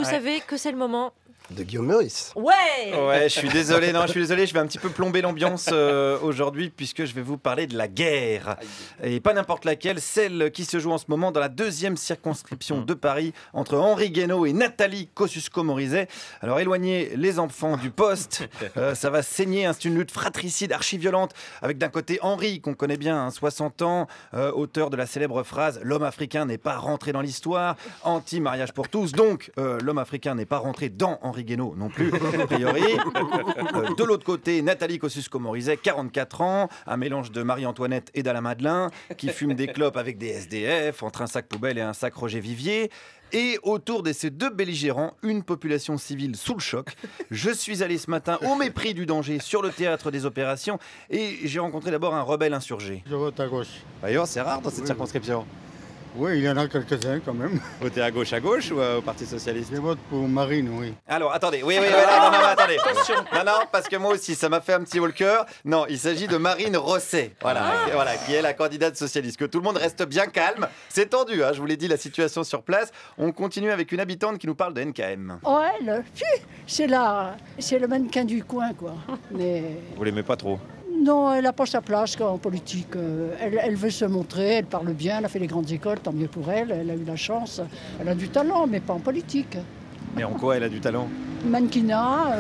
Vous savez que c'est le moment de Guillaume Meurice. Ouais, je suis désolé, je vais un petit peu plomber l'ambiance aujourd'hui puisque je vais vous parler de la guerre. Et pas n'importe laquelle, celle qui se joue en ce moment dans la deuxième circonscription de Paris entre Henri Guénaud et Nathalie Kosciusko-Morizet. Alors éloignez les enfants du poste, ça va saigner, hein, c'est une lutte fratricide archi-violente avec d'un côté Henri, qu'on connaît bien, hein, 60 ans, auteur de la célèbre phrase « L'homme africain n'est pas rentré dans l'histoire », anti-mariage pour tous, donc l'homme africain n'est pas rentré dans Henri Guénaud non plus, a priori. De l'autre côté, Nathalie Kosciusko-Morizet, 44 ans, un mélange de Marie-Antoinette et d'Alain Madelin, qui fume des clopes avec des SDF, entre un sac poubelle et un sac Roger Vivier. Et autour de ces deux belligérants, une population civile sous le choc. Je suis allé ce matin au mépris du danger sur le théâtre des opérations et j'ai rencontré d'abord un rebelle insurgé. Je vote à gauche. D'ailleurs, c'est rare dans cette circonscription. Oui, il y en a quelques-uns quand même. Votez à gauche ou au Parti Socialiste? Je vote pour Marine, oui. Alors, attendez, oui, non, attendez. Non, parce que moi aussi, ça m'a fait un petit haut le cœur. Non, il s'agit de Marine Rosset, voilà, qui est la candidate socialiste. Que tout le monde reste bien calme. C'est tendu, hein, je vous l'ai dit, la situation sur place. On continue avec une habitante qui nous parle de NKM. Oh, elle, c'est le mannequin du coin, quoi. Mais... Vous l'aimez pas trop? Non, elle n'a pas sa place quoi, en politique. Elle veut se montrer, elle parle bien, elle a fait les grandes écoles, tant mieux pour elle. Elle a eu la chance. Elle a du talent, mais pas en politique. Mais en quoi elle a du talent? Mannequinat,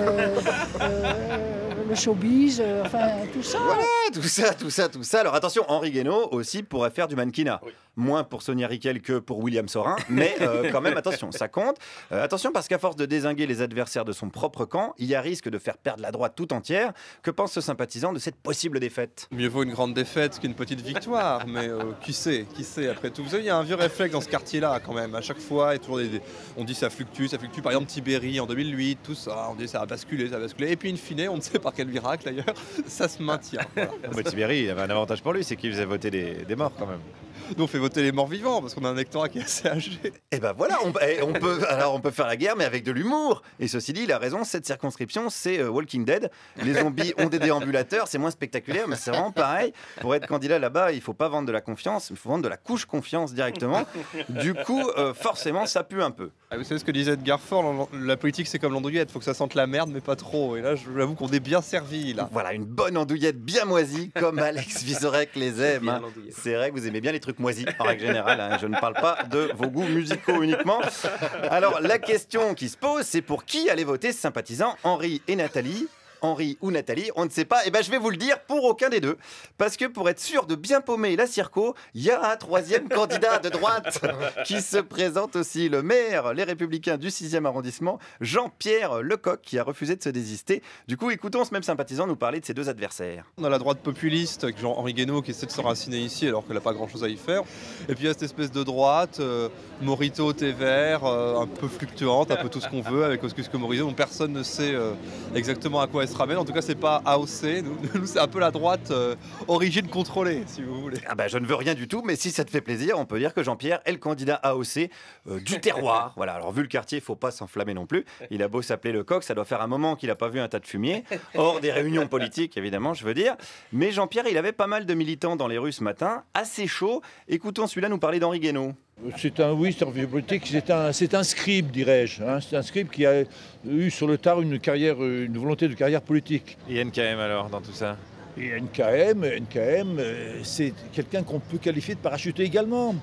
le showbiz, enfin tout ça. Voilà, tout ça. Alors attention, Henri Guénaud aussi pourrait faire du mannequinat. Oui. Moins pour Sonia Riquel que pour William Sorin, mais quand même, attention, ça compte. Attention parce qu'à force de dézinguer les adversaires de son propre camp, il y a risque de faire perdre la droite tout entière. Que pense ce sympathisant de cette possible défaite? Mieux vaut une grande défaite qu'une petite victoire, mais qui sait après tout. Vous savez, il y a un vieux réflexe dans ce quartier-là quand même. À chaque fois, il y a toujours on dit ça fluctue. Par exemple, Tibéri en 2008, tout ça, on dit ça va basculer. Et puis, in fine, on ne sait par quel miracle d'ailleurs, ça se maintient. Voilà. Tibéri, il avait un avantage pour lui, c'est qu'il faisait voter des morts quand même. Nous, on fait voter les morts vivants parce qu'on a un électorat qui est assez âgé. Et ben voilà, on peut faire la guerre mais avec de l'humour. Et ceci dit, il a raison, cette circonscription, c'est Walking Dead. Les zombies ont des déambulateurs, c'est moins spectaculaire, mais c'est vraiment pareil. Pour être candidat là-bas, il faut pas vendre de la confiance, il faut vendre de la couche confiance directement. Du coup, forcément, ça pue un peu. Ah, vous savez ce que disait Edgar Faure, la politique c'est comme l'andouillette, il faut que ça sente la merde mais pas trop. Et là, je vous avoue qu'on est bien servi là. Voilà, une bonne andouillette bien moisie, comme Alex Vizorek les aime. Hein. C'est vrai que vous aimez bien les trucs moisis, en règle générale. Hein. Je ne parle pas de vos goûts musicaux uniquement. Alors, la question qui se pose, c'est pour qui allez voter ce sympathisant, Henri et Nathalie? Henri ou Nathalie, on ne sait pas, et ben je vais vous le dire, pour aucun des deux. Parce que pour être sûr de bien paumer la circo, il y a un troisième candidat de droite qui se présente aussi, le maire, les Républicains du 6e arrondissement, Jean-Pierre Lecoq, qui a refusé de se désister. Du coup, écoutons ce même sympathisant nous parler de ses deux adversaires. On a la droite populiste, avec Henri Guénaud qui essaie de s'enraciner ici alors qu'elle n'a pas grand-chose à y faire. Et puis il y a cette espèce de droite, Morito, thé vert, un peu fluctuante, un peu tout ce qu'on veut, avec Kosciusko-Morizet, dont personne ne sait exactement à quoi elle se ramène. En tout cas, c'est pas AOC. Nous c'est un peu la droite origine contrôlée, si vous voulez. Ah bah, je ne veux rien du tout, mais si ça te fait plaisir, on peut dire que Jean-Pierre est le candidat AOC du terroir. Voilà. Alors, vu le quartier, il faut pas s'enflammer non plus. Il a beau s'appeler Lecoq, ça doit faire un moment qu'il n'a pas vu un tas de fumier. Hors des réunions politiques, évidemment, je veux dire. Mais Jean-Pierre, il avait pas mal de militants dans les rues ce matin, assez chaud. Écoutons celui-là nous parler d'Henri Guénaud. C'est un vieux politique, c'est un scribe, dirais-je. Hein. C'est un scribe qui a eu sur le tard une volonté de carrière politique. Et NKM alors, dans tout ça? Et NKM, c'est quelqu'un qu'on peut qualifier de parachuté également.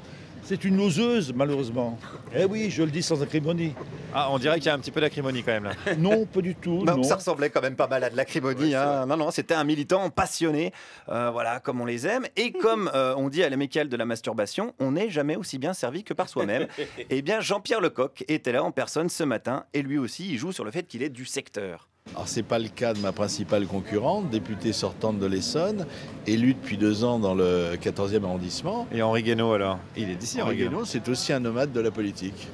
C'est une oseuse, malheureusement. Eh oui, je le dis sans acrimonie. Ah, on dirait qu'il y a un petit peu d'acrimonie quand même là. Non, pas du tout. Non. Ça ressemblait quand même pas mal à de l'acrimonie. Hein. Non, c'était un militant passionné, voilà, comme on les aime. Et comme on dit à l'amicale de la masturbation, on n'est jamais aussi bien servi que par soi-même. Eh bien, Jean-Pierre Lecoq était là en personne ce matin. Et lui aussi, il joue sur le fait qu'il est du secteur. Alors c'est pas le cas de ma principale concurrente, députée sortante de l'Essonne, élue depuis 2 ans dans le 14e arrondissement. Et Henri Guénaud alors? Il est d'ici, Henri Guénaud, c'est aussi un nomade de la politique.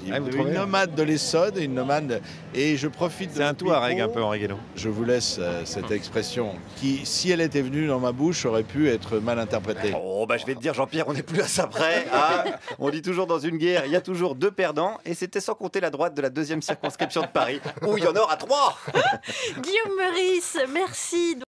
Il est une nomade de l'Essonne, une nomade... Et je profite de... C'est un Touareg un peu, Henri Guénaud. Je vous laisse cette expression qui, si elle était venue dans ma bouche, aurait pu être mal interprétée. Oh, bah je vais te dire, Jean-Pierre, on n'est plus à ça près. Hein. On dit toujours dans une guerre, il y a toujours 2 perdants. Et c'était sans compter la droite de la 2e circonscription de Paris, où il y en aura 3. Guillaume Meurice, merci.